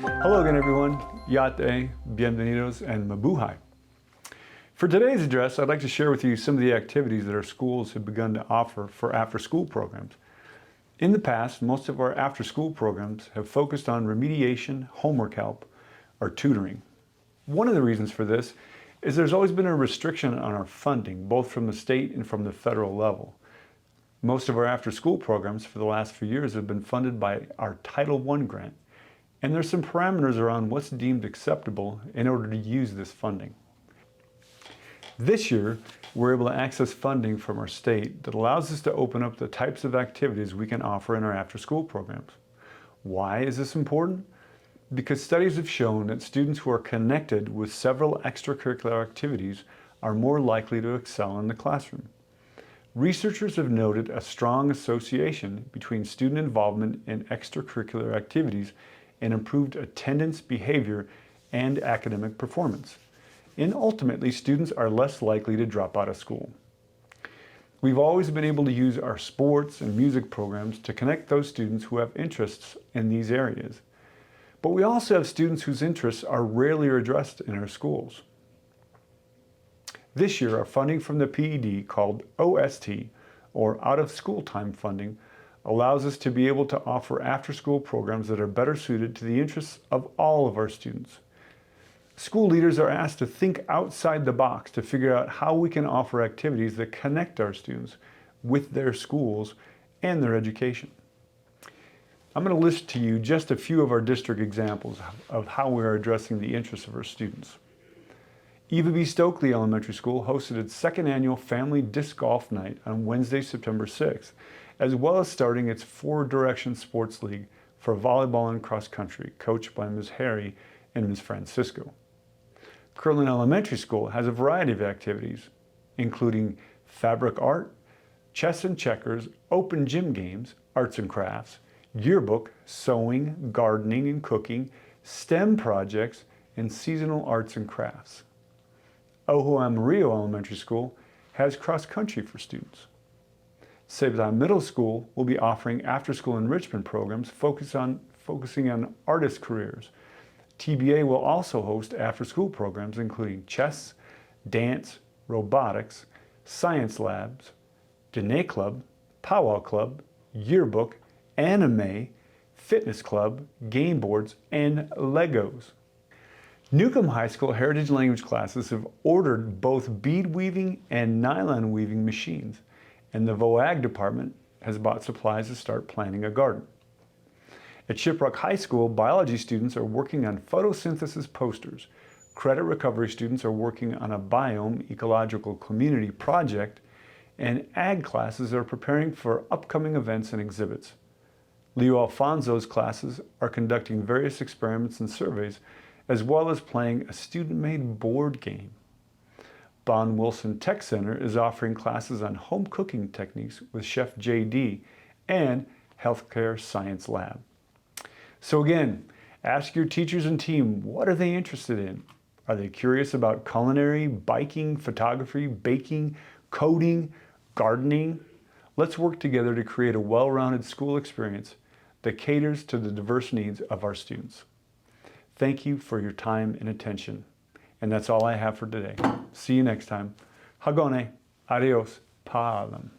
Hello again, everyone. Yate, bienvenidos, and mabuhay. For today's address, I'd like to share with you some of the activities that our schools have begun to offer for after-school programs. In the past, most of our after-school programs have focused on remediation, homework help, or tutoring. One of the reasons for this is there's always been a restriction on our funding, both from the state and from the federal level. Most of our after-school programs for the last few years have been funded by our Title I grant, and there's some parameters around what's deemed acceptable in order to use this funding. This year, we're able to access funding from our state that allows us to open up the types of activities we can offer in our after-school programs. Why is this important? Because studies have shown that students who are connected with several extracurricular activities are more likely to excel in the classroom. Researchers have noted a strong association between student involvement in extracurricular activities and improved attendance, behavior, and academic performance. And ultimately, students are less likely to drop out of school. We've always been able to use our sports and music programs to connect those students who have interests in these areas. But we also have students whose interests are rarely addressed in our schools. This year, our funding from the PED, called OST, or Out of School Time funding, allows us to be able to offer after-school programs that are better suited to the interests of all of our students. School leaders are asked to think outside the box to figure out how we can offer activities that connect our students with their schools and their education. I'm going to list to you just a few of our district examples of how we are addressing the interests of our students. Eva B. Stokely Elementary School hosted its second annual Family Disc Golf Night on Wednesday, September 6th, as well as starting its Four Direction Sports League for volleyball and cross country, coached by Ms. Harry and Ms. Francisco. Kirtland Elementary School has a variety of activities, including fabric art, chess and checkers, open gym games, arts and crafts, yearbook, sewing, gardening and cooking, STEM projects, and seasonal arts and crafts. Ojo Amarillo Elementary School has cross-country for students. Sept Middle School will be offering after-school enrichment programs focusing on artist careers. TBA will also host after-school programs including chess, dance, robotics, science labs, Dene Club, Powwow Club, yearbook, anime, fitness club, game boards, and Legos. Newcomb High School Heritage Language classes have ordered both bead weaving and nylon weaving machines, and the VOAG department has bought supplies to start planting a garden. At Shiprock High School, biology students are working on photosynthesis posters. Credit recovery students are working on a biome ecological community project, and ag classes are preparing for upcoming events and exhibits. Leo Alfonso's classes are conducting various experiments and surveys, as well as playing a student-made board game. Bon Wilson Tech Center is offering classes on home cooking techniques with Chef JD and Healthcare Science Lab. So again, ask your teachers and team, what are they interested in? Are they curious about culinary, biking, photography, baking, coding, gardening? Let's work together to create a well-rounded school experience that caters to the diverse needs of our students. Thank you for your time and attention. And that's all I have for today. See you next time. Hagone. Adios. Paalam.